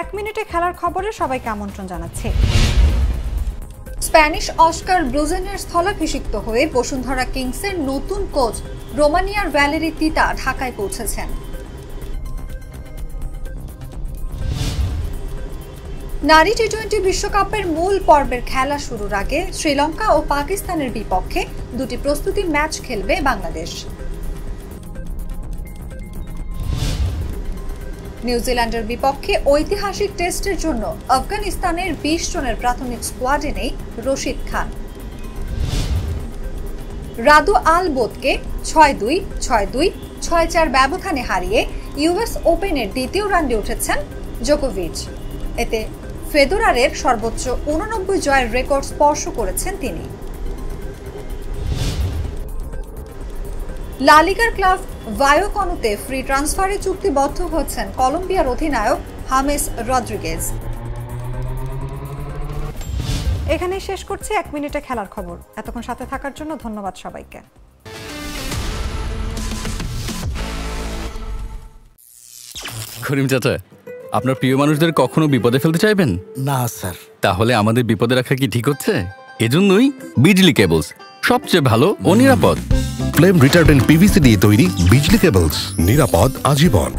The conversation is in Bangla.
এক মিনিটে খেলার খবরে সবাইকে আমন্ত্রণ জানাচ্ছি। স্প্যানিশ অস্কার ব্লুজেনের স্থলাভিষিক্ত হয়ে বসুন্ধরা কিংসের নতুন কোচ রোমানিয়ার ভ্যালেরি তিতা ঢাকায় পৌঁছেছেন। নারী টি-20 বিশ্বকাপের মূল পর্বের খেলা শুরুর আগে শ্রীলঙ্কা ও পাকিস্তানের বিপক্ষে দুটি প্রস্তুতি ম্যাচ খেলবে বাংলাদেশ। নিউজিল্যান্ডের বিপক্ষে ঐতিহাসিক টেস্টের জন্য আফগানিস্তানের 20 জনের প্রাথমিক স্কোয়াডে নেই রশিদ খান। রাদু আল বোদকে 6-2, 6-2, 6-4 ব্যবধানে হারিয়ে ইউএস ওপেনের দ্বিতীয় রাউন্ডে উঠেছেন জোকোভিচ। এতে ফেদেরারের সর্বোচ্চ 89 জয়ের রেকর্ড স্পর্শ করেছেন তিনি। লা লিগার ক্লাব ভায়োকনোতে ফ্রি ট্রান্সফারে চুক্তিবদ্ধ হচ্ছেন কলম্বিয়ার অধিনায়ক হামেস রদ্রিগেজ। এখানেই শেষ করছি এক মিনিটে খেলার খবর। এতক্ষণ সাথে থাকার জন্য ধন্যবাদ সবাইকে। করিম চাচা, আপনার প্রিয় মানুষদের কখনো বিপদে ফেলতে চাইবেন না স্যার। তাহলে আমাদের বিপদে রাখা কি ঠিক হচ্ছে? এজন্যই বিজলি কেবলস সবচেয়ে ভালো ও নিরাপদ। ফ্লেম রিটার্ডেন্ট পিভিসি দিয়ে তৈরি বিজলি কেবলস, নিরাপদ আজীবন।